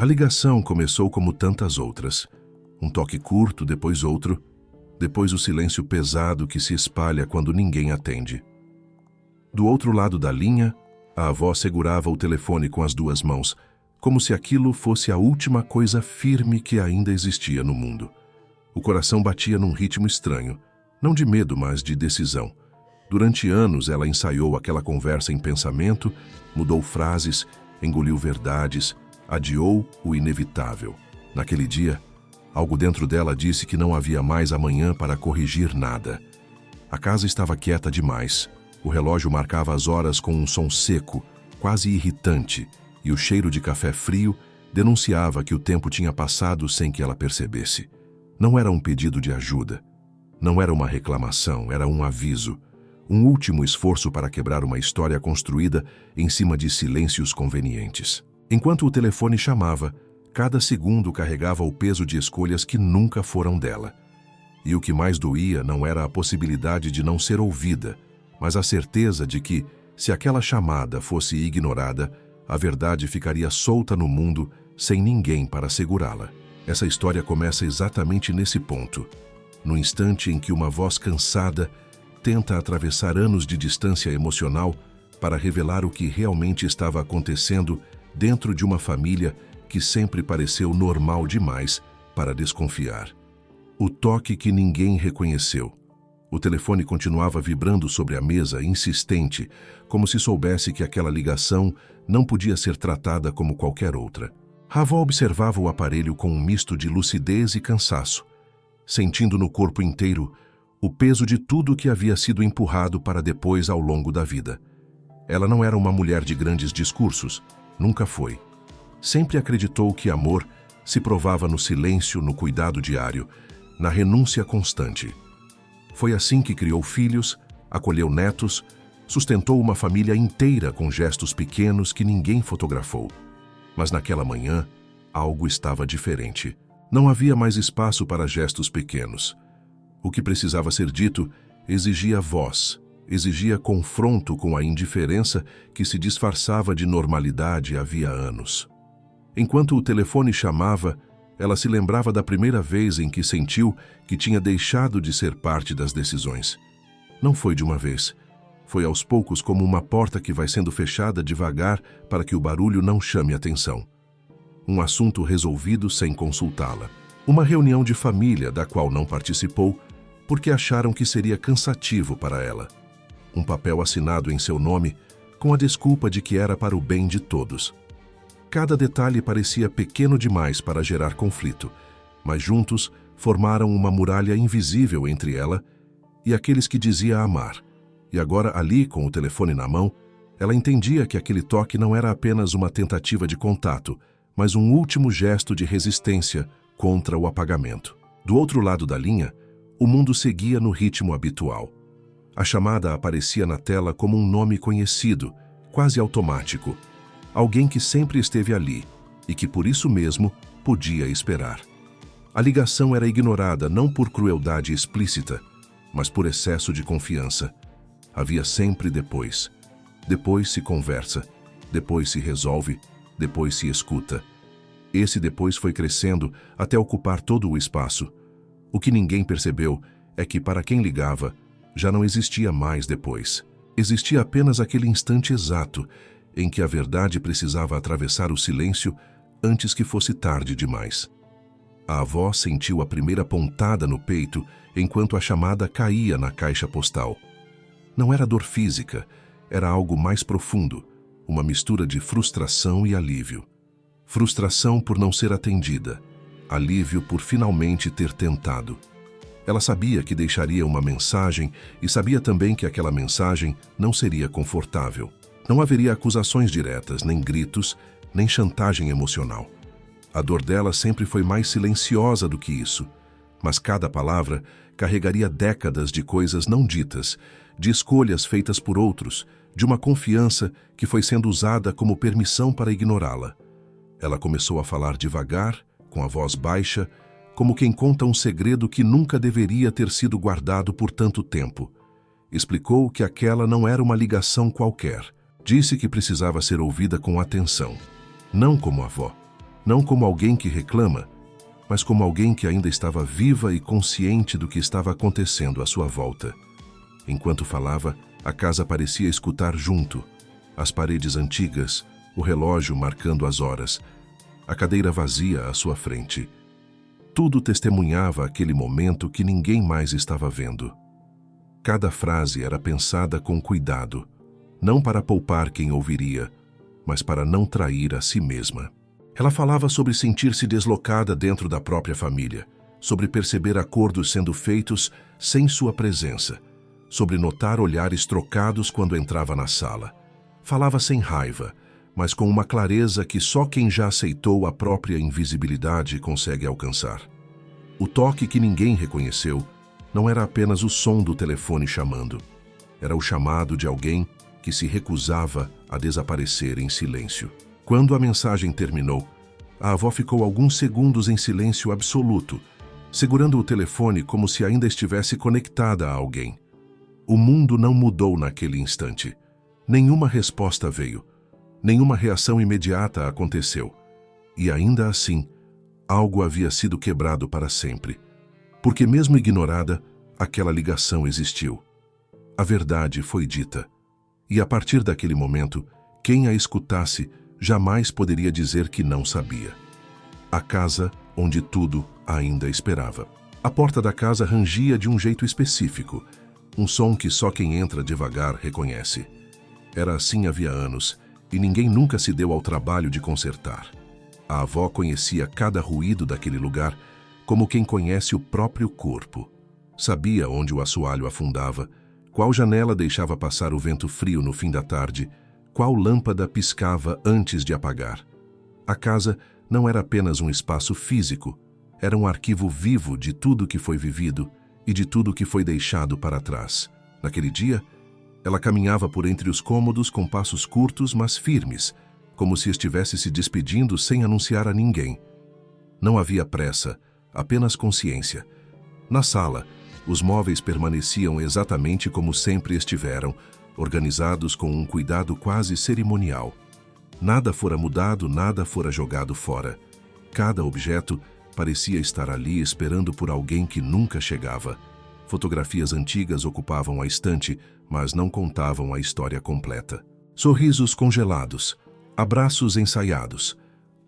A ligação começou como tantas outras. Um toque curto, depois outro, depois o silêncio pesado que se espalha quando ninguém atende. Do outro lado da linha, a avó segurava o telefone com as duas mãos, como se aquilo fosse a última coisa firme que ainda existia no mundo. O coração batia num ritmo estranho, não de medo, mas de decisão. Durante anos ela ensaiou aquela conversa em pensamento, mudou frases, engoliu verdades, adiou o inevitável. Naquele dia, algo dentro dela disse que não havia mais amanhã para corrigir nada. A casa estava quieta demais. O relógio marcava as horas com um som seco, quase irritante, e o cheiro de café frio denunciava que o tempo tinha passado sem que ela percebesse. Não era um pedido de ajuda. Não era uma reclamação, era um aviso. Um último esforço para quebrar uma história construída em cima de silêncios convenientes. Enquanto o telefone chamava, cada segundo carregava o peso de escolhas que nunca foram dela. E o que mais doía não era a possibilidade de não ser ouvida, mas a certeza de que, se aquela chamada fosse ignorada, a verdade ficaria solta no mundo sem ninguém para segurá-la. Essa história começa exatamente nesse ponto, no instante em que uma voz cansada tenta atravessar anos de distância emocional para revelar o que realmente estava acontecendo dentro de uma família que sempre pareceu normal demais para desconfiar. O toque que ninguém reconheceu. O telefone continuava vibrando sobre a mesa, insistente, como se soubesse que aquela ligação não podia ser tratada como qualquer outra. A avó observava o aparelho com um misto de lucidez e cansaço, sentindo no corpo inteiro o peso de tudo que havia sido empurrado para depois ao longo da vida. Ela não era uma mulher de grandes discursos, nunca foi. Sempre acreditou que amor se provava no silêncio, no cuidado diário, na renúncia constante. Foi assim que criou filhos, acolheu netos, sustentou uma família inteira com gestos pequenos que ninguém fotografou. Mas naquela manhã, algo estava diferente. Não havia mais espaço para gestos pequenos. O que precisava ser dito exigia voz, exigia confronto com a indiferença que se disfarçava de normalidade havia anos. Enquanto o telefone chamava, ela se lembrava da primeira vez em que sentiu que tinha deixado de ser parte das decisões. Não foi de uma vez. Foi aos poucos, como uma porta que vai sendo fechada devagar para que o barulho não chame atenção. Um assunto resolvido sem consultá-la. Uma reunião de família da qual não participou porque acharam que seria cansativo para ela. Um papel assinado em seu nome com a desculpa de que era para o bem de todos. Cada detalhe parecia pequeno demais para gerar conflito, mas juntos formaram uma muralha invisível entre ela e aqueles que dizia amar. E agora, ali, com o telefone na mão, ela entendia que aquele toque não era apenas uma tentativa de contato, mas um último gesto de resistência contra o apagamento. Do outro lado da linha, o mundo seguia no ritmo habitual. A chamada aparecia na tela como um nome conhecido, quase automático. Alguém que sempre esteve ali e que, por isso mesmo, podia esperar. A ligação era ignorada não por crueldade explícita, mas por excesso de confiança. Havia sempre depois. Depois se conversa, depois se resolve, depois se escuta. Esse depois foi crescendo até ocupar todo o espaço. O que ninguém percebeu é que, para quem ligava, já não existia mais depois. Existia apenas aquele instante exato em que a verdade precisava atravessar o silêncio antes que fosse tarde demais. A avó sentiu a primeira pontada no peito enquanto a chamada caía na caixa postal. Não era dor física, era algo mais profundo, uma mistura de frustração e alívio. Frustração por não ser atendida, alívio por finalmente ter tentado. Ela sabia que deixaria uma mensagem e sabia também que aquela mensagem não seria confortável. Não haveria acusações diretas, nem gritos, nem chantagem emocional. A dor dela sempre foi mais silenciosa do que isso, mas cada palavra carregaria décadas de coisas não ditas, de escolhas feitas por outros, de uma confiança que foi sendo usada como permissão para ignorá-la. Ela começou a falar devagar, com a voz baixa, como quem conta um segredo que nunca deveria ter sido guardado por tanto tempo. Explicou que aquela não era uma ligação qualquer. Disse que precisava ser ouvida com atenção, não como avó, não como alguém que reclama, mas como alguém que ainda estava viva e consciente do que estava acontecendo à sua volta. Enquanto falava, a casa parecia escutar junto. As paredes antigas, o relógio marcando as horas, a cadeira vazia à sua frente. Tudo testemunhava aquele momento que ninguém mais estava vendo. Cada frase era pensada com cuidado, não para poupar quem ouviria, mas para não trair a si mesma. Ela falava sobre sentir-se deslocada dentro da própria família, sobre perceber acordos sendo feitos sem sua presença, sobre notar olhares trocados quando entrava na sala. Falava sem raiva, mas com uma clareza que só quem já aceitou a própria invisibilidade consegue alcançar. O toque que ninguém reconheceu não era apenas o som do telefone chamando. Era o chamado de alguém que se recusava a desaparecer em silêncio. Quando a mensagem terminou, a avó ficou alguns segundos em silêncio absoluto, segurando o telefone como se ainda estivesse conectada a alguém. O mundo não mudou naquele instante. Nenhuma resposta veio. Nenhuma reação imediata aconteceu. E ainda assim, algo havia sido quebrado para sempre. Porque mesmo ignorada, aquela ligação existiu. A verdade foi dita. E a partir daquele momento, quem a escutasse jamais poderia dizer que não sabia. A casa onde tudo ainda esperava. A porta da casa rangia de um jeito específico, um som que só quem entra devagar reconhece. Era assim havia anos, e ninguém nunca se deu ao trabalho de consertar. A avó conhecia cada ruído daquele lugar como quem conhece o próprio corpo. Sabia onde o assoalho afundava, qual janela deixava passar o vento frio no fim da tarde, qual lâmpada piscava antes de apagar. A casa não era apenas um espaço físico, era um arquivo vivo de tudo que foi vivido e de tudo que foi deixado para trás. Naquele dia, ela caminhava por entre os cômodos com passos curtos, mas firmes, como se estivesse se despedindo sem anunciar a ninguém. Não havia pressa, apenas consciência. Na sala, os móveis permaneciam exatamente como sempre estiveram, organizados com um cuidado quase cerimonial. Nada fora mudado, nada fora jogado fora. Cada objeto parecia estar ali esperando por alguém que nunca chegava. Fotografias antigas ocupavam a estante, mas não contavam a história completa. Sorrisos congelados, abraços ensaiados,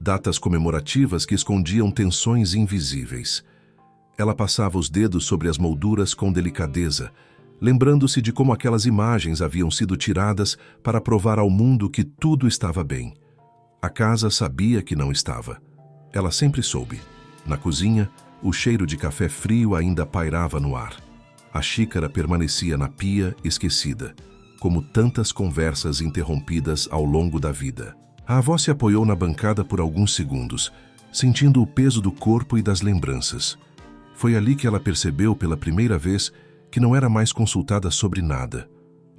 datas comemorativas que escondiam tensões invisíveis. Ela passava os dedos sobre as molduras com delicadeza, lembrando-se de como aquelas imagens haviam sido tiradas para provar ao mundo que tudo estava bem. A casa sabia que não estava. Ela sempre soube. Na cozinha, o cheiro de café frio ainda pairava no ar. A xícara permanecia na pia, esquecida, como tantas conversas interrompidas ao longo da vida. A avó se apoiou na bancada por alguns segundos, sentindo o peso do corpo e das lembranças. Foi ali que ela percebeu pela primeira vez que não era mais consultada sobre nada.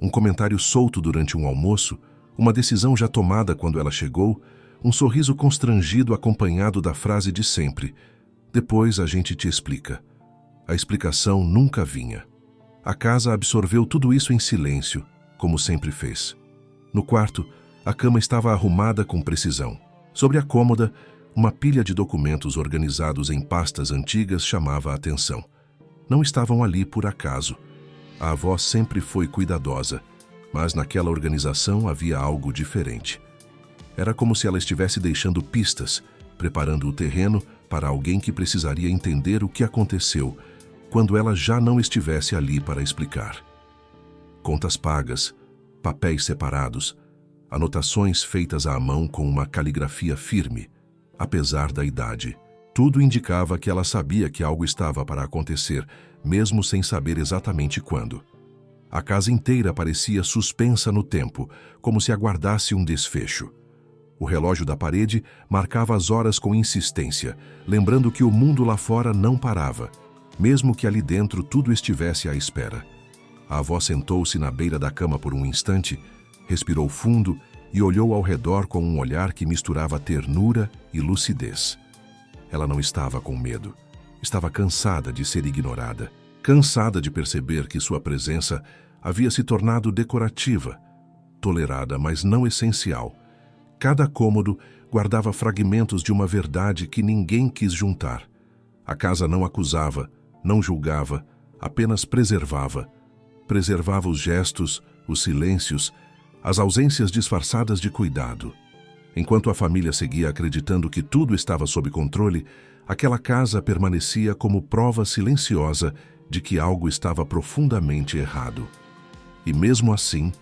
Um comentário solto durante um almoço, uma decisão já tomada quando ela chegou, um sorriso constrangido acompanhado da frase de sempre: "Depois a gente te explica." A explicação nunca vinha. A casa absorveu tudo isso em silêncio, como sempre fez. No quarto, a cama estava arrumada com precisão. Sobre a cômoda, uma pilha de documentos organizados em pastas antigas chamava a atenção. Não estavam ali por acaso. A avó sempre foi cuidadosa, mas naquela organização havia algo diferente. Era como se ela estivesse deixando pistas, preparando o terreno para alguém que precisaria entender o que aconteceu, quando ela já não estivesse ali para explicar. Contas pagas, papéis separados, anotações feitas à mão com uma caligrafia firme. Apesar da idade, tudo indicava que ela sabia que algo estava para acontecer, mesmo sem saber exatamente quando. A casa inteira parecia suspensa no tempo, como se aguardasse um desfecho. O relógio da parede marcava as horas com insistência, lembrando que o mundo lá fora não parava, mesmo que ali dentro tudo estivesse à espera. A avó sentou-se na beira da cama por um instante, respirou fundo e olhou ao redor com um olhar que misturava ternura e lucidez. Ela não estava com medo. Estava cansada de ser ignorada, cansada de perceber que sua presença havia se tornado decorativa, tolerada, mas não essencial, Cada cômodo guardava fragmentos de uma verdade que ninguém quis juntar. A casa não acusava, não julgava, apenas preservava. Preservava os gestos, os silêncios, as ausências disfarçadas de cuidado. Enquanto a família seguia acreditando que tudo estava sob controle, aquela casa permanecia como prova silenciosa de que algo estava profundamente errado. E mesmo assim,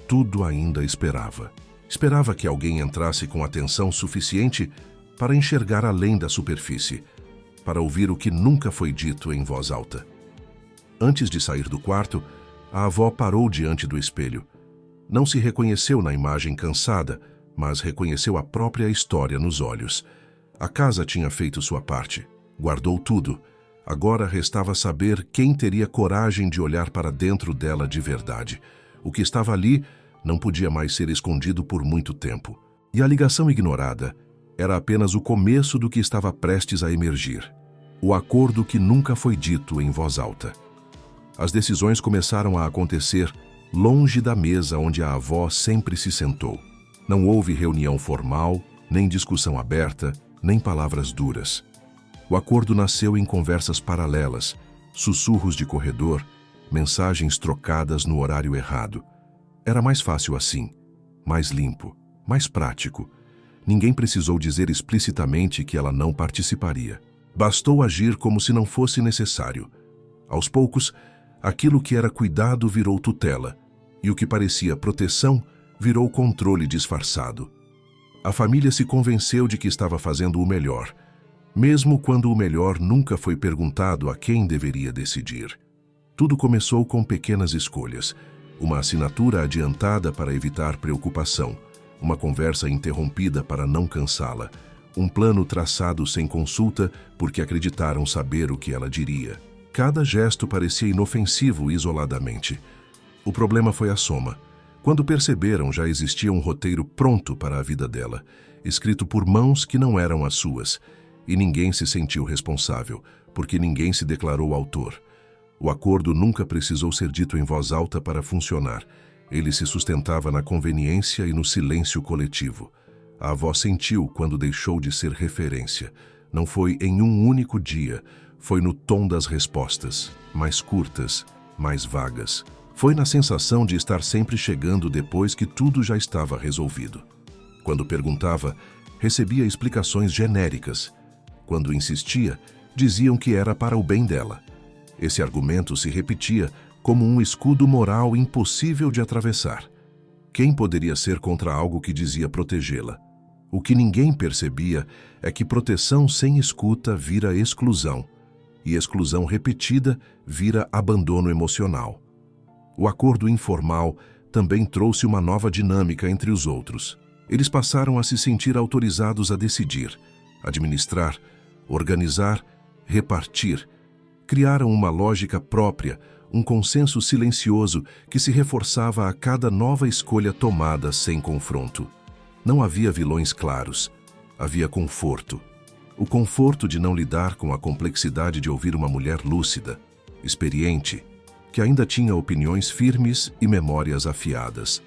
tudo ainda esperava. Esperava que alguém entrasse com atenção suficiente para enxergar além da superfície, para ouvir o que nunca foi dito em voz alta. Antes de sair do quarto, a avó parou diante do espelho. Não se reconheceu na imagem cansada, mas reconheceu a própria história nos olhos. A casa tinha feito sua parte, guardou tudo. Agora restava saber quem teria coragem de olhar para dentro dela de verdade. O que estava ali não podia mais ser escondido por muito tempo. E a ligação ignorada era apenas o começo do que estava prestes a emergir. O acordo que nunca foi dito em voz alta. As decisões começaram a acontecer longe da mesa onde a avó sempre se sentou. Não houve reunião formal, nem discussão aberta, nem palavras duras. O acordo nasceu em conversas paralelas, sussurros de corredor, mensagens trocadas no horário errado. Era mais fácil assim, mais limpo, mais prático. Ninguém precisou dizer explicitamente que ela não participaria. Bastou agir como se não fosse necessário. Aos poucos, aquilo que era cuidado virou tutela, e o que parecia proteção virou controle disfarçado. A família se convenceu de que estava fazendo o melhor, mesmo quando o melhor nunca foi perguntado a quem deveria decidir. Tudo começou com pequenas escolhas, uma assinatura adiantada para evitar preocupação, uma conversa interrompida para não cansá-la, um plano traçado sem consulta porque acreditaram saber o que ela diria. Cada gesto parecia inofensivo isoladamente. O problema foi a soma. Quando perceberam, já existia um roteiro pronto para a vida dela, escrito por mãos que não eram as suas, e ninguém se sentiu responsável, porque ninguém se declarou autor. O acordo nunca precisou ser dito em voz alta para funcionar. Ele se sustentava na conveniência e no silêncio coletivo. A avó sentiu quando deixou de ser referência. Não foi em um único dia, foi no tom das respostas, mais curtas, mais vagas. Foi na sensação de estar sempre chegando depois que tudo já estava resolvido. Quando perguntava, recebia explicações genéricas. Quando insistia, diziam que era para o bem dela. Esse argumento se repetia como um escudo moral impossível de atravessar. Quem poderia ser contra algo que dizia protegê-la? O que ninguém percebia é que proteção sem escuta vira exclusão, e exclusão repetida vira abandono emocional. O acordo informal também trouxe uma nova dinâmica entre os outros. Eles passaram a se sentir autorizados a decidir, administrar, organizar, repartir. Criaram uma lógica própria, um consenso silencioso que se reforçava a cada nova escolha tomada sem confronto. Não havia vilões claros, havia conforto. O conforto de não lidar com a complexidade de ouvir uma mulher lúcida, experiente, que ainda tinha opiniões firmes e memórias afiadas.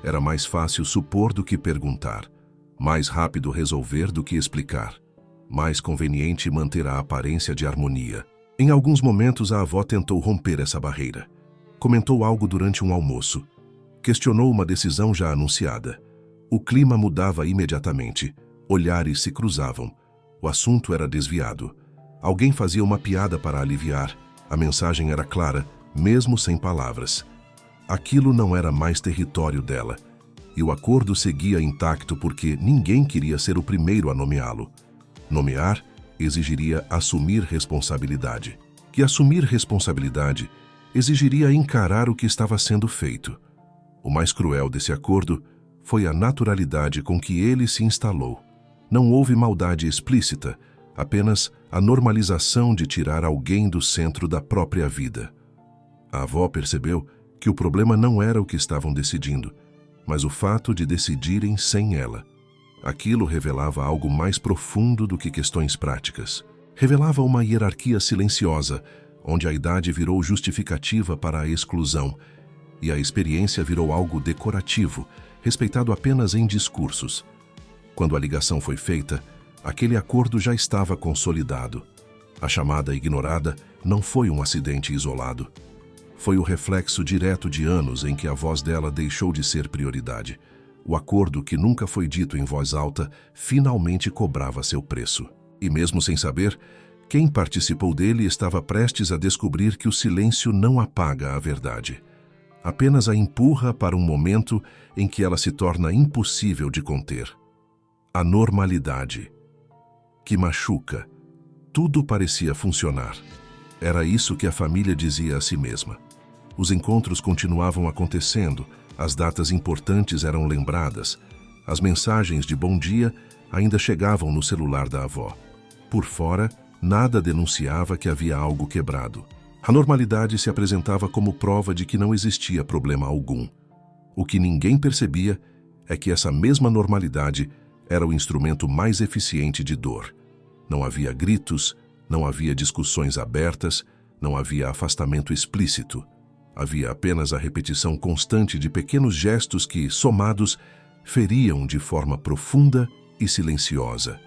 Era mais fácil supor do que perguntar, mais rápido resolver do que explicar, mais conveniente manter a aparência de harmonia. Em alguns momentos, a avó tentou romper essa barreira. Comentou algo durante um almoço. Questionou uma decisão já anunciada. O clima mudava imediatamente. Olhares se cruzavam. O assunto era desviado. Alguém fazia uma piada para aliviar. A mensagem era clara, mesmo sem palavras. Aquilo não era mais território dela. E o acordo seguia intacto porque ninguém queria ser o primeiro a nomeá-lo. Nomear exigiria assumir responsabilidade. E assumir responsabilidade exigiria encarar o que estava sendo feito. O mais cruel desse acordo foi a naturalidade com que ele se instalou. Não houve maldade explícita, apenas a normalização de tirar alguém do centro da própria vida. A avó percebeu que o problema não era o que estavam decidindo, mas o fato de decidirem sem ela. Aquilo revelava algo mais profundo do que questões práticas. Revelava uma hierarquia silenciosa, onde a idade virou justificativa para a exclusão, e a experiência virou algo decorativo, respeitado apenas em discursos. Quando a ligação foi feita, aquele acordo já estava consolidado. A chamada ignorada não foi um acidente isolado. Foi o reflexo direto de anos em que a voz dela deixou de ser prioridade. O acordo que nunca foi dito em voz alta finalmente cobrava seu preço. E mesmo sem saber, quem participou dele estava prestes a descobrir que o silêncio não apaga a verdade. Apenas a empurra para um momento em que ela se torna impossível de conter. A normalidade, que machuca. Tudo parecia funcionar. Era isso que a família dizia a si mesma. Os encontros continuavam acontecendo, as datas importantes eram lembradas, as mensagens de bom dia ainda chegavam no celular da avó. Por fora, nada denunciava que havia algo quebrado. A normalidade se apresentava como prova de que não existia problema algum. O que ninguém percebia é que essa mesma normalidade era o instrumento mais eficiente de dor. Não havia gritos, não havia discussões abertas, não havia afastamento explícito. Havia apenas a repetição constante de pequenos gestos que, somados, feriam de forma profunda e silenciosa.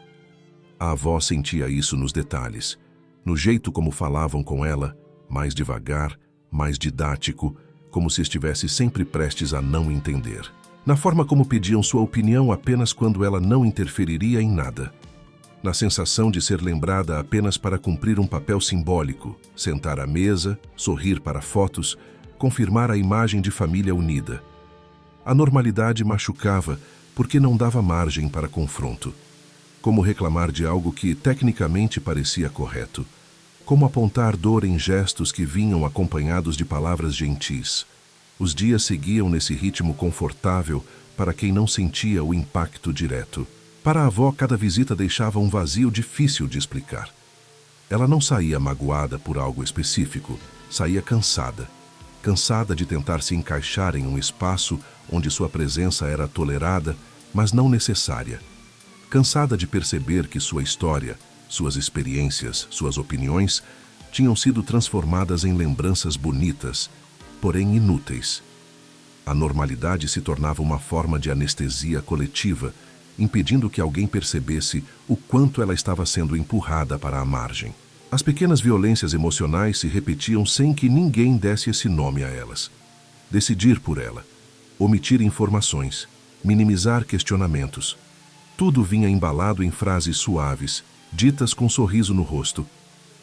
A avó sentia isso nos detalhes, no jeito como falavam com ela, mais devagar, mais didático, como se estivesse sempre prestes a não entender. Na forma como pediam sua opinião apenas quando ela não interferiria em nada. Na sensação de ser lembrada apenas para cumprir um papel simbólico, sentar à mesa, sorrir para fotos, confirmar a imagem de família unida. A normalidade machucava porque não dava margem para confronto. Como reclamar de algo que tecnicamente parecia correto. Como apontar dor em gestos que vinham acompanhados de palavras gentis. Os dias seguiam nesse ritmo confortável para quem não sentia o impacto direto. Para a avó, cada visita deixava um vazio difícil de explicar. Ela não saía magoada por algo específico, saía cansada. Cansada de tentar se encaixar em um espaço onde sua presença era tolerada, mas não necessária. Cansada de perceber que sua história, suas experiências, suas opiniões tinham sido transformadas em lembranças bonitas, porém inúteis. A normalidade se tornava uma forma de anestesia coletiva, impedindo que alguém percebesse o quanto ela estava sendo empurrada para a margem. As pequenas violências emocionais se repetiam sem que ninguém desse esse nome a elas. Decidir por ela, omitir informações, minimizar questionamentos. Tudo vinha embalado em frases suaves, ditas com um sorriso no rosto.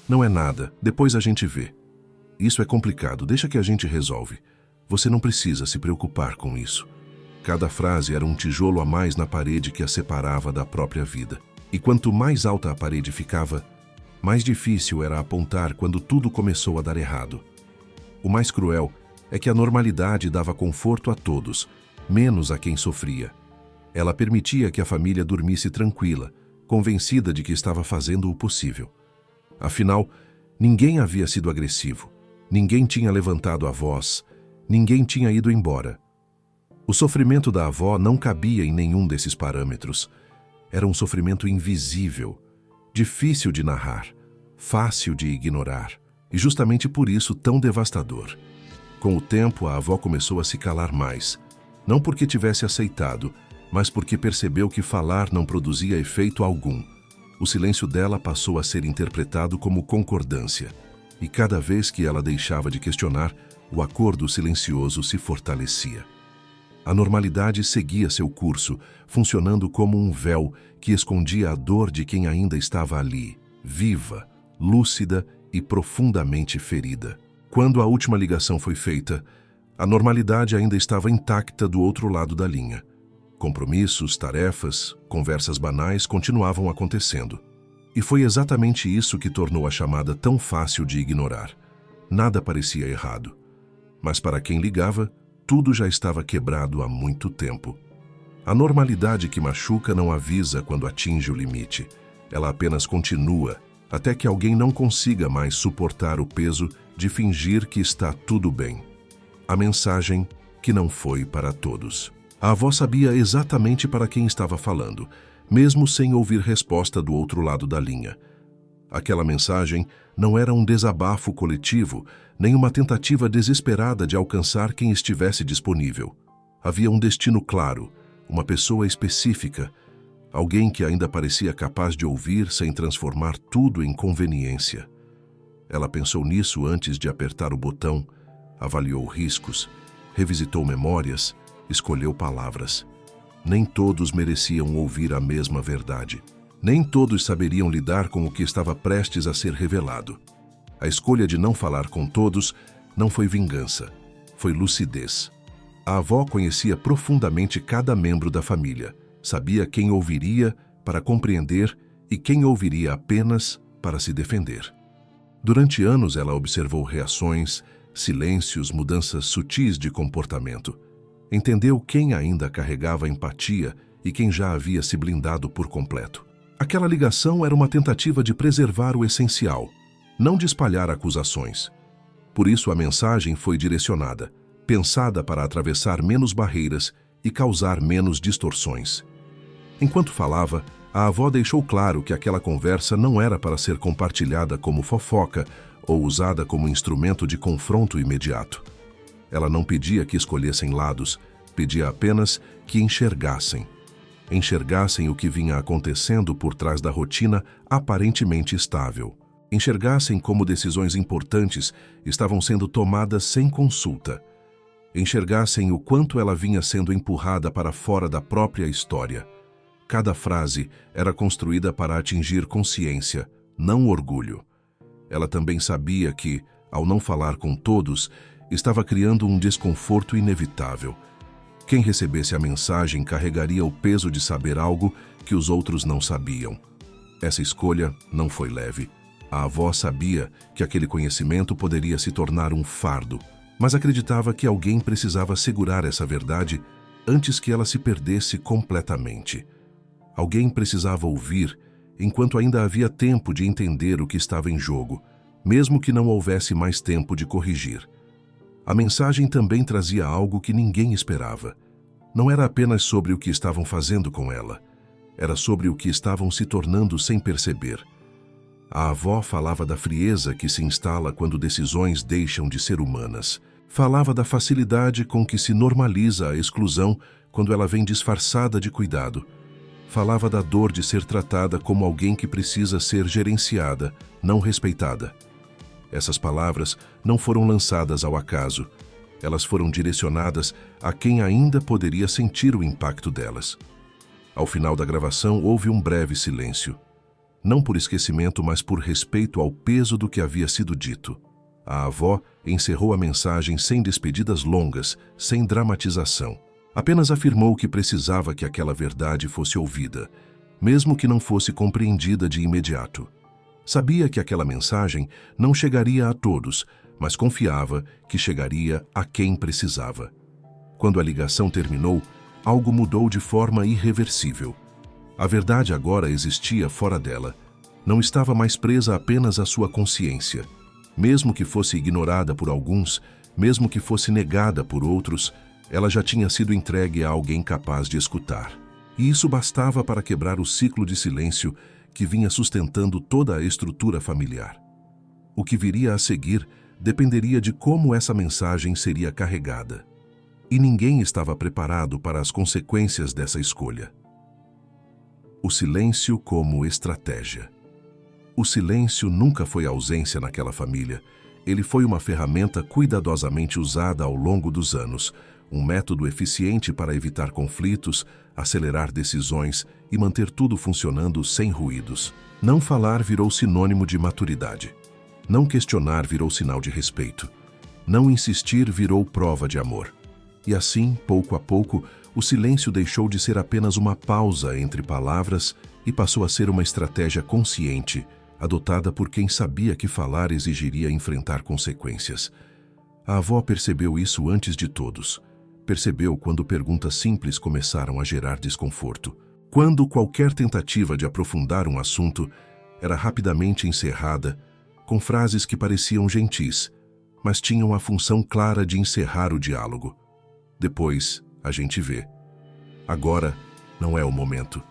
Não é nada, depois a gente vê. Isso é complicado, deixa que a gente resolve. Você não precisa se preocupar com isso. Cada frase era um tijolo a mais na parede que a separava da própria vida. E quanto mais alta a parede ficava, mais difícil era apontar quando tudo começou a dar errado. O mais cruel é que a normalidade dava conforto a todos, menos a quem sofria. Ela permitia que a família dormisse tranquila, convencida de que estava fazendo o possível. Afinal, ninguém havia sido agressivo, ninguém tinha levantado a voz, ninguém tinha ido embora. O sofrimento da avó não cabia em nenhum desses parâmetros. Era um sofrimento invisível, difícil de narrar, fácil de ignorar, e justamente por isso tão devastador. Com o tempo, a avó começou a se calar mais, não porque tivesse aceitado, mas porque percebeu que falar não produzia efeito algum. O silêncio dela passou a ser interpretado como concordância, e cada vez que ela deixava de questionar, o acordo silencioso se fortalecia. A normalidade seguia seu curso, funcionando como um véu que escondia a dor de quem ainda estava ali, viva, lúcida e profundamente ferida. Quando a última ligação foi feita, a normalidade ainda estava intacta do outro lado da linha. Compromissos, tarefas, conversas banais continuavam acontecendo. E foi exatamente isso que tornou a chamada tão fácil de ignorar. Nada parecia errado. Mas para quem ligava, tudo já estava quebrado há muito tempo. A normalidade que machuca não avisa quando atinge o limite. Ela apenas continua, até que alguém não consiga mais suportar o peso de fingir que está tudo bem. A mensagem que não foi para todos. A avó sabia exatamente para quem estava falando, mesmo sem ouvir resposta do outro lado da linha. Aquela mensagem não era um desabafo coletivo, nem uma tentativa desesperada de alcançar quem estivesse disponível. Havia um destino claro, uma pessoa específica, Alguém que ainda parecia capaz de ouvir sem transformar tudo em conveniência. Ela pensou nisso antes de apertar o botão, avaliou riscos, revisitou memórias, escolheu palavras. Nem todos mereciam ouvir a mesma verdade. Nem todos saberiam lidar com o que estava prestes a ser revelado. A escolha de não falar com todos não foi vingança, foi lucidez. A avó conhecia profundamente cada membro da família, sabia quem ouviria para compreender e quem ouviria apenas para se defender. Durante anos ela observou reações, silêncios, mudanças sutis de comportamento. Entendeu quem ainda carregava empatia e quem já havia se blindado por completo. Aquela ligação era uma tentativa de preservar o essencial, não de espalhar acusações. Por isso a mensagem foi direcionada, pensada para atravessar menos barreiras e causar menos distorções. Enquanto falava, a avó deixou claro que aquela conversa não era para ser compartilhada como fofoca ou usada como instrumento de confronto imediato. Ela não pedia que escolhessem lados, pedia apenas que enxergassem. Enxergassem o que vinha acontecendo por trás da rotina aparentemente estável. Enxergassem como decisões importantes estavam sendo tomadas sem consulta. Enxergassem o quanto ela vinha sendo empurrada para fora da própria história. Cada frase era construída para atingir consciência, não orgulho. Ela também sabia que, ao não falar com todos, estava criando um desconforto inevitável. Quem recebesse a mensagem carregaria o peso de saber algo que os outros não sabiam. Essa escolha não foi leve. A avó sabia que aquele conhecimento poderia se tornar um fardo, mas acreditava que alguém precisava segurar essa verdade antes que ela se perdesse completamente. Alguém precisava ouvir enquanto ainda havia tempo de entender o que estava em jogo, mesmo que não houvesse mais tempo de corrigir. A mensagem também trazia algo que ninguém esperava. Não era apenas sobre o que estavam fazendo com ela, era sobre o que estavam se tornando sem perceber. A avó falava da frieza que se instala quando decisões deixam de ser humanas. Falava da facilidade com que se normaliza a exclusão quando ela vem disfarçada de cuidado. Falava da dor de ser tratada como alguém que precisa ser gerenciada, não respeitada. Essas palavras não foram lançadas ao acaso. Elas foram direcionadas a quem ainda poderia sentir o impacto delas. Ao final da gravação, houve um breve silêncio. Não por esquecimento, mas por respeito ao peso do que havia sido dito. A avó encerrou a mensagem sem despedidas longas, sem dramatização. Apenas afirmou que precisava que aquela verdade fosse ouvida, mesmo que não fosse compreendida de imediato. Sabia que aquela mensagem não chegaria a todos, mas confiava que chegaria a quem precisava. Quando a ligação terminou, algo mudou de forma irreversível. A verdade agora existia fora dela. Não estava mais presa apenas à sua consciência. Mesmo que fosse ignorada por alguns, mesmo que fosse negada por outros, ela já tinha sido entregue a alguém capaz de escutar. E isso bastava para quebrar o ciclo de silêncio que vinha sustentando toda a estrutura familiar. O que viria a seguir dependeria de como essa mensagem seria carregada. E ninguém estava preparado para as consequências dessa escolha. O silêncio como estratégia. O silêncio nunca foi ausência naquela família. Ele foi uma ferramenta cuidadosamente usada ao longo dos anos, um método eficiente para evitar conflitos, acelerar decisões e manter tudo funcionando sem ruídos. Não falar virou sinônimo de maturidade. Não questionar virou sinal de respeito. Não insistir virou prova de amor. E assim, pouco a pouco, o silêncio deixou de ser apenas uma pausa entre palavras e passou a ser uma estratégia consciente, adotada por quem sabia que falar exigiria enfrentar consequências. A avó percebeu isso antes de todos. Percebeu quando perguntas simples começaram a gerar desconforto. Quando qualquer tentativa de aprofundar um assunto era rapidamente encerrada, com frases que pareciam gentis, mas tinham a função clara de encerrar o diálogo. Depois, a gente vê. Agora não é o momento.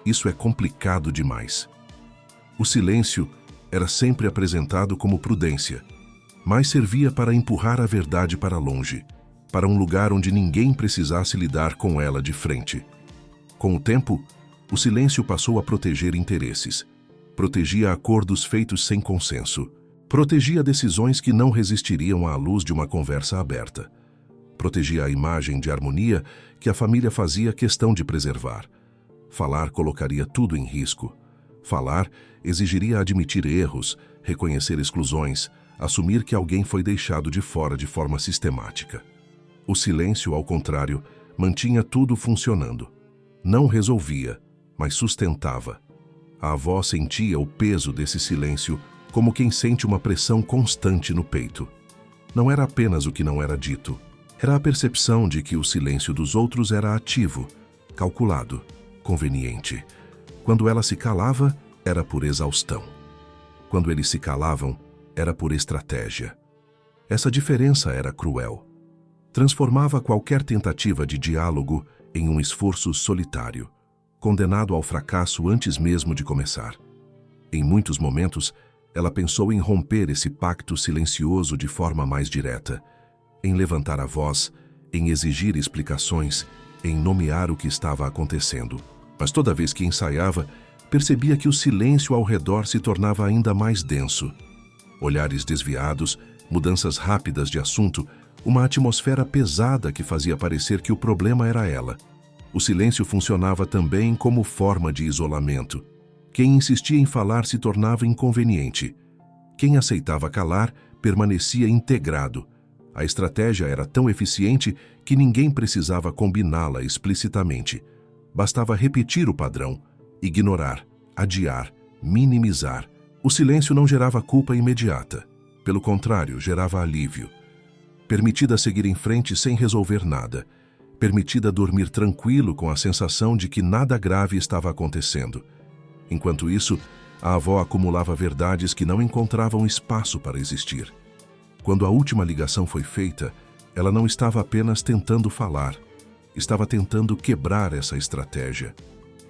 Isso é complicado demais. O silêncio era sempre apresentado como prudência, mas servia para empurrar a verdade para longe, para um lugar onde ninguém precisasse lidar com ela de frente. Com o tempo, O silêncio passou a proteger interesses. Protegia acordos feitos sem consenso. Protegia decisões que não resistiriam à luz de uma conversa aberta. Protegia a imagem de harmonia que a família fazia questão de preservar. Falar colocaria tudo em risco. Falar exigiria admitir erros, reconhecer exclusões, assumir que alguém foi deixado de fora de forma sistemática. O silêncio, ao contrário, mantinha tudo funcionando. Não resolvia, mas sustentava. A avó sentia o peso desse silêncio como quem sente uma pressão constante no peito. Não era apenas o que não era dito. Era a percepção de que o silêncio dos outros era ativo, calculado, conveniente. Quando ela se calava, era por exaustão. Quando eles se calavam, era por estratégia. Essa diferença era cruel. Transformava qualquer tentativa de diálogo em um esforço solitário, condenado ao fracasso antes mesmo de começar. Em muitos momentos, ela pensou em romper esse pacto silencioso de forma mais direta, em levantar a voz, em exigir explicações, em nomear o que estava acontecendo. Mas toda vez que ensaiava, percebia que o silêncio ao redor se tornava ainda mais denso. Olhares desviados, mudanças rápidas de assunto, uma atmosfera pesada que fazia parecer que o problema era ela. O silêncio funcionava também como forma de isolamento. Quem insistia em falar se tornava inconveniente. Quem aceitava calar permanecia integrado. A estratégia era tão eficiente que ninguém precisava combiná-la explicitamente. Bastava repetir o padrão, ignorar, adiar, minimizar. O silêncio não gerava culpa imediata. Pelo contrário, gerava alívio. Permitida seguir em frente sem resolver nada. Permitida dormir tranquilo com a sensação de que nada grave estava acontecendo. Enquanto isso, a avó acumulava verdades que não encontravam espaço para existir. Quando a última ligação foi feita, ela não estava apenas tentando falar, estava tentando quebrar essa estratégia.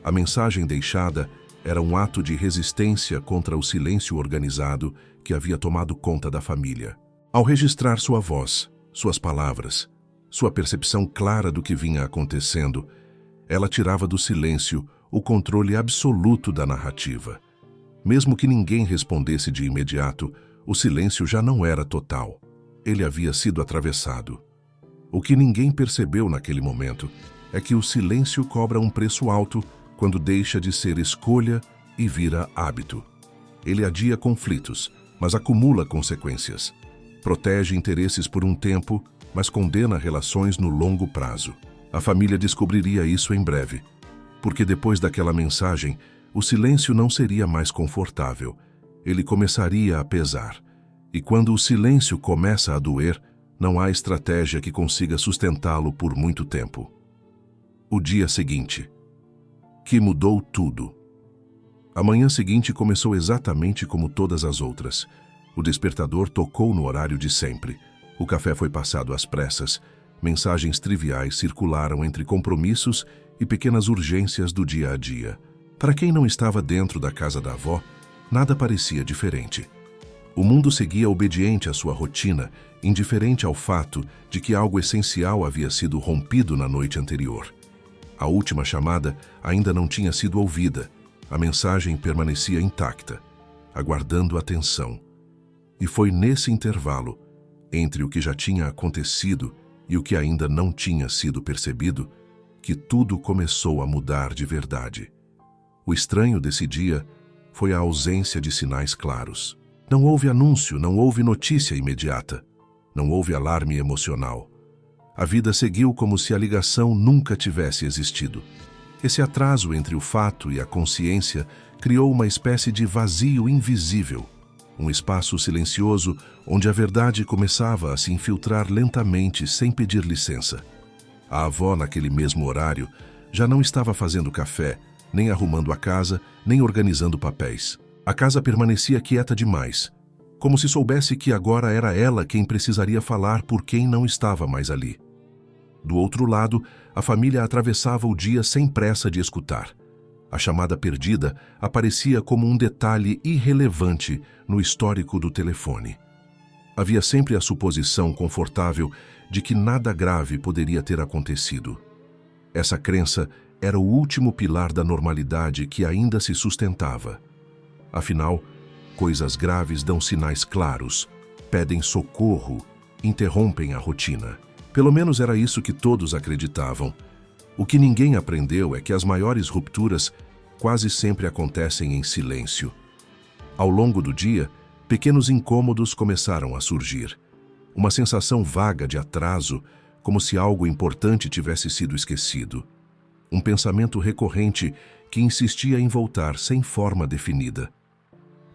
A mensagem deixada era um ato de resistência contra o silêncio organizado que havia tomado conta da família. Ao registrar sua voz, suas palavras, sua percepção clara do que vinha acontecendo, ela tirava do silêncio o controle absoluto da narrativa. Mesmo que ninguém respondesse de imediato, o silêncio já não era total. Ele havia sido atravessado. O que ninguém percebeu naquele momento é que o silêncio cobra um preço alto quando deixa de ser escolha e vira hábito. Ele adia conflitos, mas acumula consequências. Protege interesses por um tempo, mas condena relações no longo prazo. A família descobriria isso em breve, porque depois daquela mensagem, o silêncio não seria mais confortável. Ele começaria a pesar. E quando o silêncio começa a doer, não há estratégia que consiga sustentá-lo por muito tempo. O dia seguinte, que mudou tudo. A manhã seguinte começou exatamente como todas as outras. O despertador tocou no horário de sempre. O café foi passado às pressas. Mensagens triviais circularam entre compromissos e pequenas urgências do dia a dia. Para quem não estava dentro da casa da avó, nada parecia diferente. O mundo seguia obediente à sua rotina, indiferente ao fato de que algo essencial havia sido rompido na noite anterior. A última chamada ainda não tinha sido ouvida. A mensagem permanecia intacta, aguardando atenção. E foi nesse intervalo, entre o que já tinha acontecido e o que ainda não tinha sido percebido, que tudo começou a mudar de verdade. O estranho desse dia foi a ausência de sinais claros. Não houve anúncio, não houve notícia imediata, não houve alarme emocional. A vida seguiu como se a ligação nunca tivesse existido. Esse atraso entre o fato e a consciência criou uma espécie de vazio invisível, um espaço silencioso onde a verdade começava a se infiltrar lentamente sem pedir licença. A avó, naquele mesmo horário, já não estava fazendo café, nem arrumando a casa, nem organizando papéis. A casa permanecia quieta demais, como se soubesse que agora era ela quem precisaria falar por quem não estava mais ali. Do outro lado, a família atravessava o dia sem pressa de escutar. A chamada perdida aparecia como um detalhe irrelevante no histórico do telefone. Havia sempre a suposição confortável de que nada grave poderia ter acontecido. Essa crença era o último pilar da normalidade que ainda se sustentava. Afinal, coisas graves dão sinais claros, pedem socorro, interrompem a rotina. Pelo menos era isso que todos acreditavam. O que ninguém aprendeu é que as maiores rupturas quase sempre acontecem em silêncio. Ao longo do dia, pequenos incômodos começaram a surgir. Uma sensação vaga de atraso, como se algo importante tivesse sido esquecido. Um pensamento recorrente que insistia em voltar sem forma definida.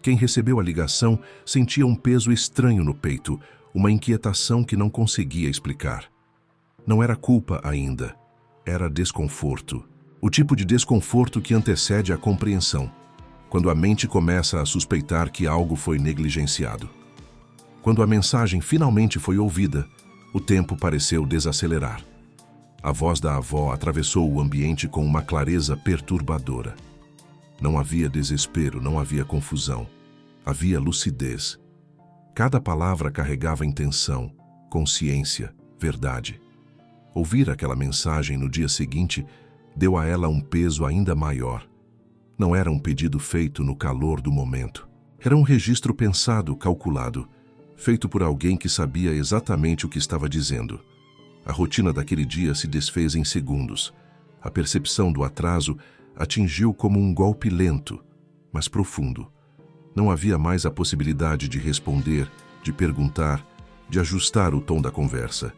Quem recebeu a ligação sentia um peso estranho no peito, uma inquietação que não conseguia explicar. Não era culpa ainda, era desconforto. O tipo de desconforto que antecede a compreensão, quando a mente começa a suspeitar que algo foi negligenciado. Quando a mensagem finalmente foi ouvida, o tempo pareceu desacelerar. A voz da avó atravessou o ambiente com uma clareza perturbadora. Não havia desespero, não havia confusão. Havia lucidez. Cada palavra carregava intenção, consciência, verdade. Ouvir aquela mensagem no dia seguinte deu a ela um peso ainda maior. Não era um pedido feito no calor do momento. Era um registro pensado, calculado, feito por alguém que sabia exatamente o que estava dizendo. A rotina daquele dia se desfez em segundos. A percepção do atraso atingiu como um golpe lento, mas profundo. Não havia mais a possibilidade de responder, de perguntar, de ajustar o tom da conversa.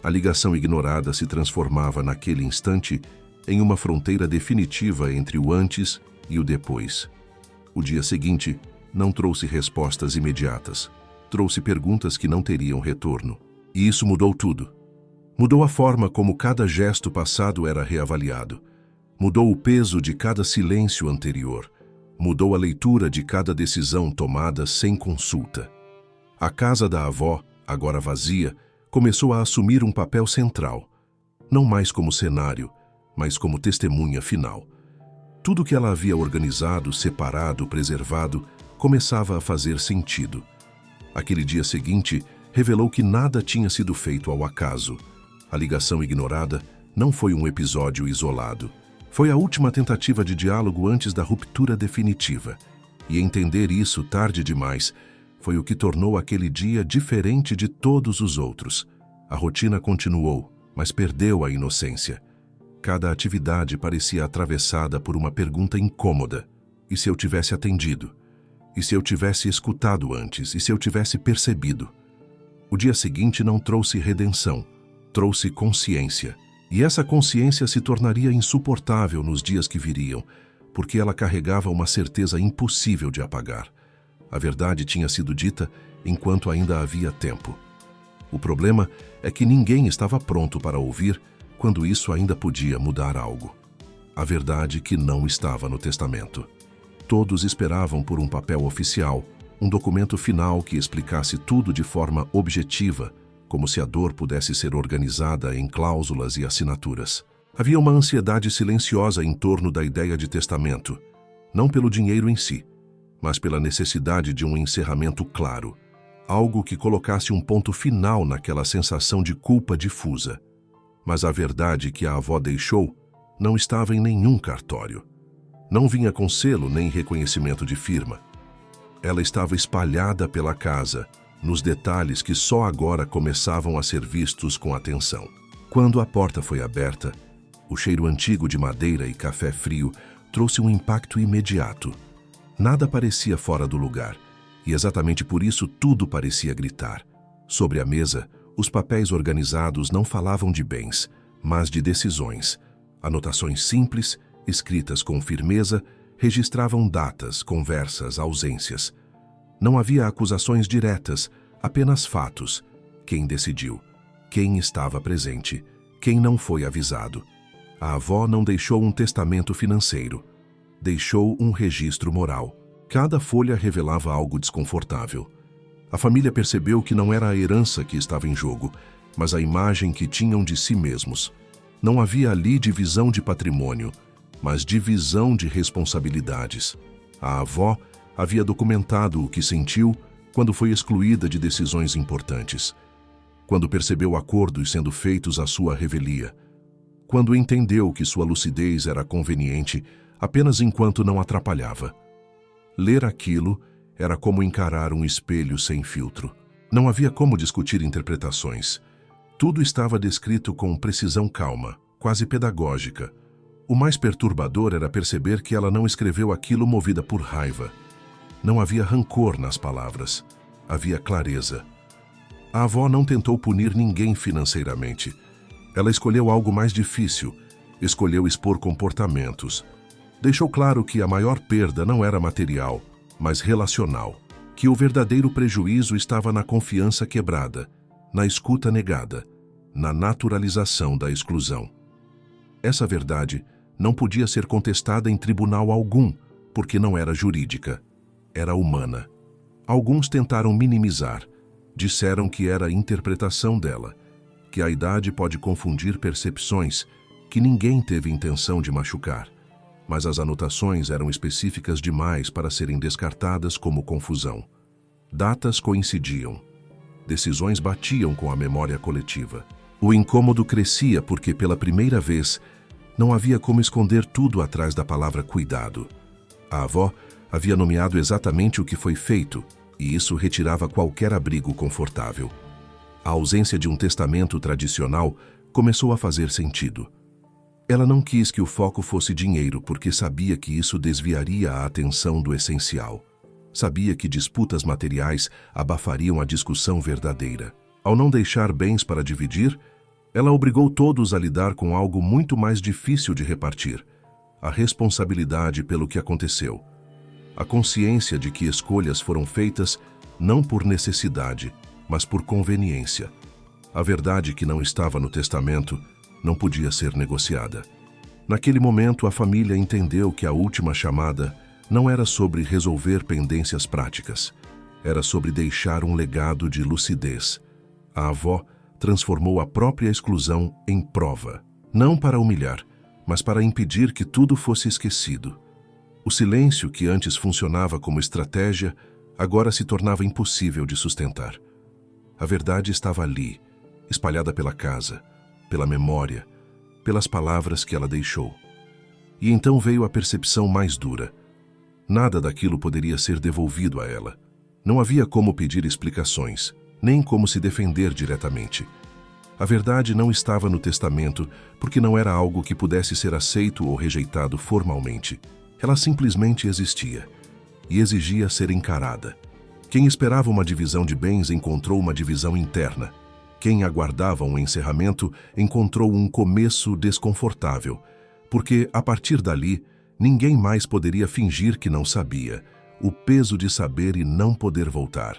A ligação ignorada se transformava naquele instante em uma fronteira definitiva entre o antes e o depois. O dia seguinte não trouxe respostas imediatas. Trouxe perguntas que não teriam retorno. E isso mudou tudo. Mudou a forma como cada gesto passado era reavaliado. Mudou o peso de cada silêncio anterior. Mudou a leitura de cada decisão tomada sem consulta. A casa da avó, agora vazia, começou a assumir um papel central. Não mais como cenário, mas como testemunha final. Tudo que ela havia organizado, separado, preservado, começava a fazer sentido. Aquele dia seguinte revelou que nada tinha sido feito ao acaso. A ligação ignorada não foi um episódio isolado. Foi a última tentativa de diálogo antes da ruptura definitiva. E entender isso tarde demais foi o que tornou aquele dia diferente de todos os outros. A rotina continuou, mas perdeu a inocência. Cada atividade parecia atravessada por uma pergunta incômoda. E se eu tivesse atendido? E se eu tivesse escutado antes? E se eu tivesse percebido? O dia seguinte não trouxe redenção, trouxe consciência. E essa consciência se tornaria insuportável nos dias que viriam, porque ela carregava uma certeza impossível de apagar. A verdade tinha sido dita enquanto ainda havia tempo. O problema é que ninguém estava pronto para ouvir quando isso ainda podia mudar algo. A verdade que não estava no testamento. Todos esperavam por um papel oficial, um documento final que explicasse tudo de forma objetiva, como se a dor pudesse ser organizada em cláusulas e assinaturas. Havia uma ansiedade silenciosa em torno da ideia de testamento, não pelo dinheiro em si, mas pela necessidade de um encerramento claro, algo que colocasse um ponto final naquela sensação de culpa difusa. Mas a verdade que a avó deixou não estava em nenhum cartório. Não vinha com selo nem reconhecimento de firma. Ela estava espalhada pela casa, nos detalhes que só agora começavam a ser vistos com atenção. Quando a porta foi aberta, o cheiro antigo de madeira e café frio trouxe um impacto imediato. Nada parecia fora do lugar, e exatamente por isso tudo parecia gritar. Sobre a mesa, os papéis organizados não falavam de bens, mas de decisões. Anotações simples, escritas com firmeza, registravam datas, conversas, ausências. Não havia acusações diretas, apenas fatos. Quem decidiu? Quem estava presente? Quem não foi avisado? A avó não deixou um testamento financeiro. Deixou um registro moral. Cada folha revelava algo desconfortável. A família percebeu que não era a herança que estava em jogo, mas a imagem que tinham de si mesmos. Não havia ali divisão de patrimônio, mas divisão de responsabilidades. A avó havia documentado o que sentiu quando foi excluída de decisões importantes, quando percebeu acordos sendo feitos à sua revelia, quando entendeu que sua lucidez era conveniente apenas enquanto não atrapalhava. Ler aquilo era como encarar um espelho sem filtro. Não havia como discutir interpretações. Tudo estava descrito com precisão calma, quase pedagógica. O mais perturbador era perceber que ela não escreveu aquilo movida por raiva. Não havia rancor nas palavras. Havia clareza. A avó não tentou punir ninguém financeiramente. Ela escolheu algo mais difícil. Escolheu expor comportamentos. Deixou claro que a maior perda não era material, mas relacional. Que o verdadeiro prejuízo estava na confiança quebrada, na escuta negada, na naturalização da exclusão. Essa verdade não podia ser contestada em tribunal algum, porque não era jurídica. Era humana. Alguns tentaram minimizar. Disseram que era a interpretação dela, que a idade pode confundir percepções, que ninguém teve intenção de machucar. Mas as anotações eram específicas demais para serem descartadas como confusão. Datas coincidiam. Decisões batiam com a memória coletiva. O incômodo crescia porque, pela primeira vez, não havia como esconder tudo atrás da palavra cuidado. A avó havia nomeado exatamente o que foi feito, e isso retirava qualquer abrigo confortável. A ausência de um testamento tradicional começou a fazer sentido. Ela não quis que o foco fosse dinheiro porque sabia que isso desviaria a atenção do essencial. Sabia que disputas materiais abafariam a discussão verdadeira. Ao não deixar bens para dividir, ela obrigou todos a lidar com algo muito mais difícil de repartir: a responsabilidade pelo que aconteceu. A consciência de que escolhas foram feitas não por necessidade, mas por conveniência. A verdade que não estava no testamento não podia ser negociada. Naquele momento, a família entendeu que a última chamada não era sobre resolver pendências práticas. Era sobre deixar um legado de lucidez. A avó transformou a própria exclusão em prova, não para humilhar, mas para impedir que tudo fosse esquecido. O silêncio, que antes funcionava como estratégia, agora se tornava impossível de sustentar. A verdade estava ali, espalhada pela casa, pela memória, pelas palavras que ela deixou. E então veio a percepção mais dura. Nada daquilo poderia ser devolvido a ela. Não havia como pedir explicações, nem como se defender diretamente. A verdade não estava no testamento porque não era algo que pudesse ser aceito ou rejeitado formalmente. Ela simplesmente existia e exigia ser encarada. Quem esperava uma divisão de bens encontrou uma divisão interna. Quem aguardava um encerramento encontrou um começo desconfortável, porque, a partir dali, ninguém mais poderia fingir que não sabia, o peso de saber e não poder voltar.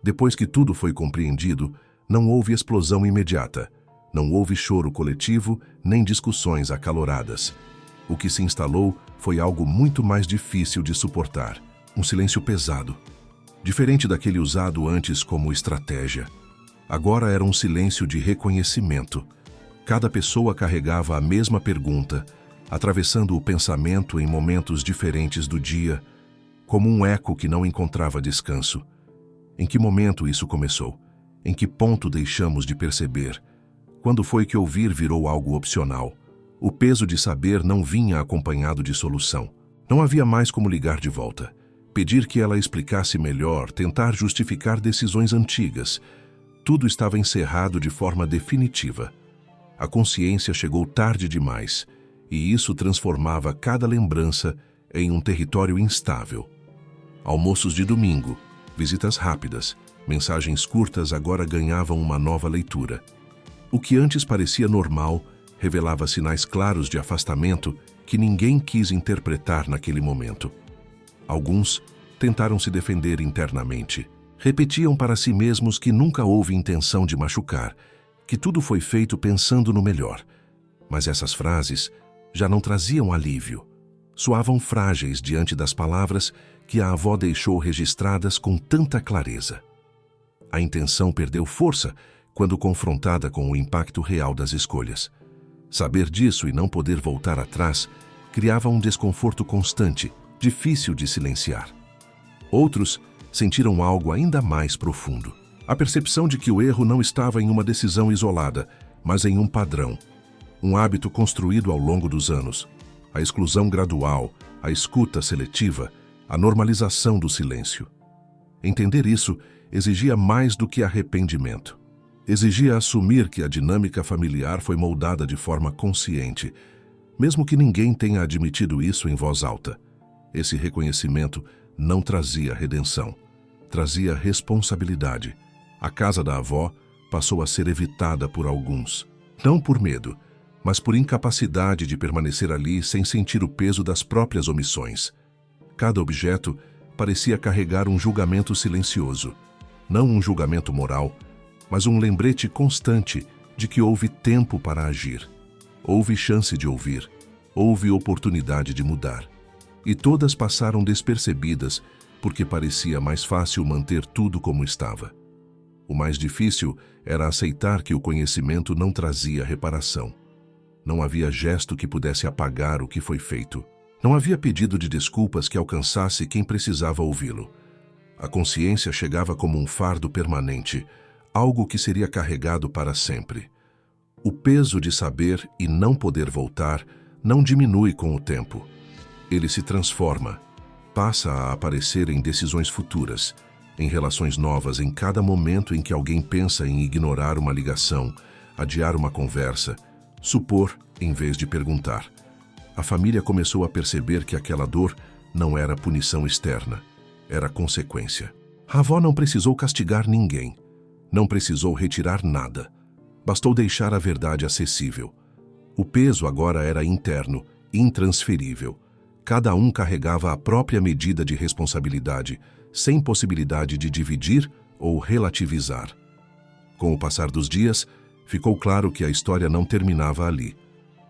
Depois que tudo foi compreendido, não houve explosão imediata, não houve choro coletivo, nem discussões acaloradas. O que se instalou foi algo muito mais difícil de suportar, um silêncio pesado. Diferente daquele usado antes como estratégia, agora era um silêncio de reconhecimento. Cada pessoa carregava a mesma pergunta, atravessando o pensamento em momentos diferentes do dia, como um eco que não encontrava descanso. Em que momento isso começou? Em que ponto deixamos de perceber? Quando foi que ouvir virou algo opcional? O peso de saber não vinha acompanhado de solução. Não havia mais como ligar de volta, pedir que ela explicasse melhor, tentar justificar decisões antigas. Tudo estava encerrado de forma definitiva. A consciência chegou tarde demais, e isso transformava cada lembrança em um território instável. Almoços de domingo, visitas rápidas, mensagens curtas agora ganhavam uma nova leitura. O que antes parecia normal revelava sinais claros de afastamento que ninguém quis interpretar naquele momento. Alguns tentaram se defender internamente. Repetiam para si mesmos que nunca houve intenção de machucar, que tudo foi feito pensando no melhor. Mas essas frases já não traziam alívio. Soavam frágeis diante das palavras que a avó deixou registradas com tanta clareza. A intenção perdeu força quando confrontada com o impacto real das escolhas. Saber disso e não poder voltar atrás criava um desconforto constante, difícil de silenciar. Outros sentiram algo ainda mais profundo. A percepção de que o erro não estava em uma decisão isolada, mas em um padrão. Um hábito construído ao longo dos anos. A exclusão gradual, a escuta seletiva, a normalização do silêncio. Entender isso exigia mais do que arrependimento. Exigia assumir que a dinâmica familiar foi moldada de forma consciente, mesmo que ninguém tenha admitido isso em voz alta. Esse reconhecimento não trazia redenção, trazia responsabilidade. A casa da avó passou a ser evitada por alguns, não por medo, mas por incapacidade de permanecer ali sem sentir o peso das próprias omissões. Cada objeto parecia carregar um julgamento silencioso, não um julgamento moral, mas um lembrete constante de que houve tempo para agir. Houve chance de ouvir, houve oportunidade de mudar. E todas passaram despercebidas porque parecia mais fácil manter tudo como estava. O mais difícil era aceitar que o conhecimento não trazia reparação. Não havia gesto que pudesse apagar o que foi feito. Não havia pedido de desculpas que alcançasse quem precisava ouvi-lo. A consciência chegava como um fardo permanente, algo que seria carregado para sempre. O peso de saber e não poder voltar não diminui com o tempo. Ele se transforma, passa a aparecer em decisões futuras, em relações novas em cada momento em que alguém pensa em ignorar uma ligação, adiar uma conversa, supor em vez de perguntar. A família começou a perceber que aquela dor não era punição externa, era consequência. A avó não precisou castigar ninguém, não precisou retirar nada. Bastou deixar a verdade acessível. O peso agora era interno, intransferível. Cada um carregava a própria medida de responsabilidade, sem possibilidade de dividir ou relativizar. Com o passar dos dias, ficou claro que a história não terminava ali.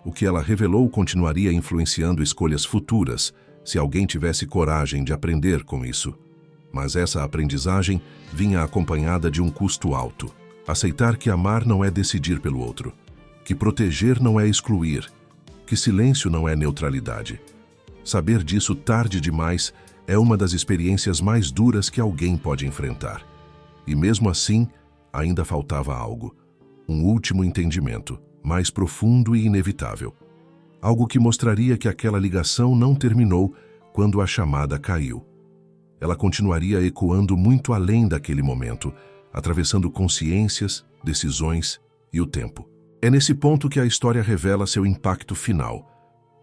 O que ela revelou continuaria influenciando escolhas futuras, se alguém tivesse coragem de aprender com isso. Mas essa aprendizagem vinha acompanhada de um custo alto. Aceitar que amar não é decidir pelo outro, que proteger não é excluir, que silêncio não é neutralidade. Saber disso tarde demais é uma das experiências mais duras que alguém pode enfrentar. E mesmo assim, ainda faltava algo. Um último entendimento, mais profundo e inevitável. Algo que mostraria que aquela ligação não terminou quando a chamada caiu. Ela continuaria ecoando muito além daquele momento, atravessando consciências, decisões e o tempo. É nesse ponto que a história revela seu impacto final,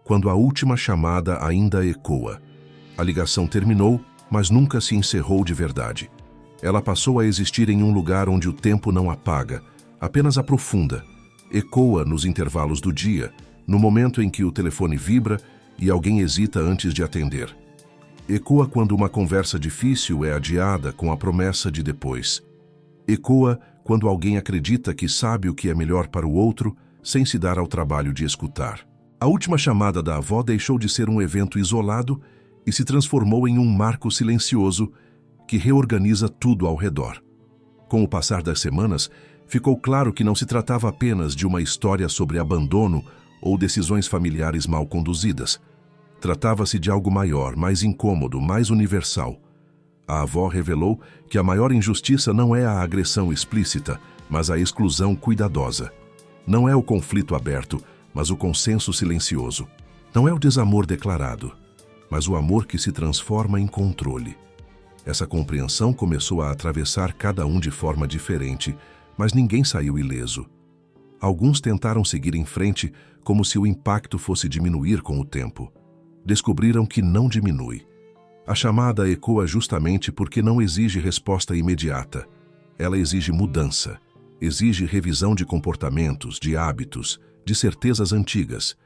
quando a última chamada ainda ecoa. A ligação terminou, mas nunca se encerrou de verdade. Ela passou a existir em um lugar onde o tempo não apaga, apenas aprofunda. Ecoa nos intervalos do dia, no momento em que o telefone vibra e alguém hesita antes de atender. Ecoa quando uma conversa difícil é adiada com a promessa de depois. Ecoa quando alguém acredita que sabe o que é melhor para o outro, sem se dar ao trabalho de escutar. A última chamada da avó deixou de ser um evento isolado e se transformou em um marco silencioso que reorganiza tudo ao redor. Com o passar das semanas, ficou claro que não se tratava apenas de uma história sobre abandono ou decisões familiares mal conduzidas. Tratava-se de algo maior, mais incômodo, mais universal. A avó revelou que a maior injustiça não é a agressão explícita, mas a exclusão cuidadosa. Não é o conflito aberto, mas o consenso silencioso. Não é o desamor declarado, mas o amor que se transforma em controle. Essa compreensão começou a atravessar cada um de forma diferente, mas ninguém saiu ileso. Alguns tentaram seguir em frente como se o impacto fosse diminuir com o tempo. Descobriram que não diminui. A chamada ecoa justamente porque não exige resposta imediata. Ela exige mudança, exige revisão de comportamentos, de hábitos, de certezas antigas.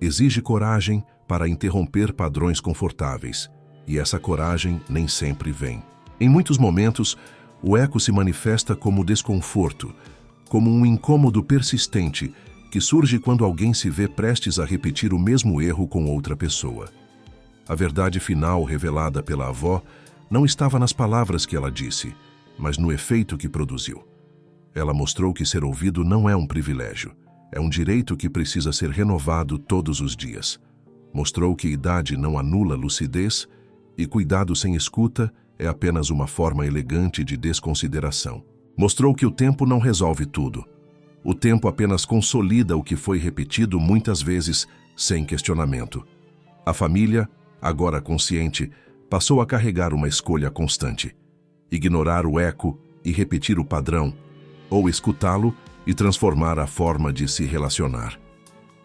Exige coragem para interromper padrões confortáveis, e essa coragem nem sempre vem. Em muitos momentos, o eco se manifesta como desconforto, como um incômodo persistente que surge quando alguém se vê prestes a repetir o mesmo erro com outra pessoa. A verdade final revelada pela avó não estava nas palavras que ela disse, mas no efeito que produziu. Ela mostrou que ser ouvido não é um privilégio, é um direito que precisa ser renovado todos os dias. Mostrou que idade não anula lucidez e cuidado sem escuta é apenas uma forma elegante de desconsideração. Mostrou que o tempo não resolve tudo. O tempo apenas consolida o que foi repetido muitas vezes, sem questionamento. A família, agora consciente, passou a carregar uma escolha constante: ignorar o eco e repetir o padrão, ou escutá-lo e transformar a forma de se relacionar.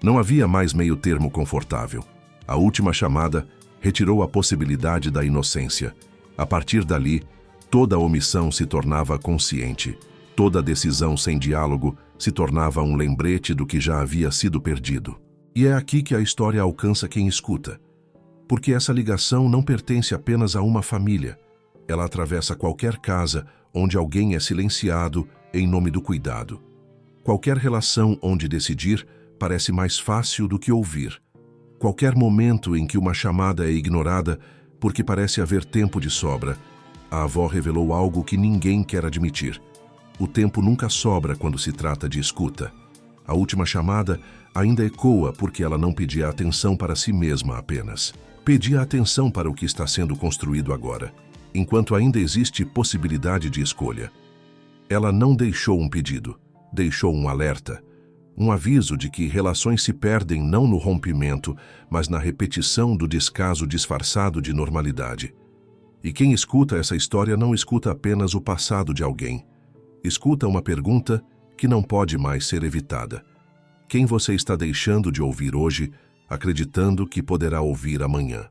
Não havia mais meio termo confortável. A última chamada retirou a possibilidade da inocência. A partir dali, toda omissão se tornava consciente. Toda decisão sem diálogo se tornava um lembrete do que já havia sido perdido. E é aqui que a história alcança quem escuta. Porque essa ligação não pertence apenas a uma família. Ela atravessa qualquer casa onde alguém é silenciado em nome do cuidado. Qualquer relação onde decidir parece mais fácil do que ouvir. Qualquer momento em que uma chamada é ignorada porque parece haver tempo de sobra. A avó revelou algo que ninguém quer admitir. O tempo nunca sobra quando se trata de escuta. A última chamada ainda ecoa porque ela não pedia atenção para si mesma apenas. Pedia atenção para o que está sendo construído agora, enquanto ainda existe possibilidade de escolha. Ela não deixou um pedido, deixou um alerta, um aviso de que relações se perdem não no rompimento, mas na repetição do descaso disfarçado de normalidade. E quem escuta essa história não escuta apenas o passado de alguém. Escuta uma pergunta que não pode mais ser evitada. Quem você está deixando de ouvir hoje, acreditando que poderá ouvir amanhã?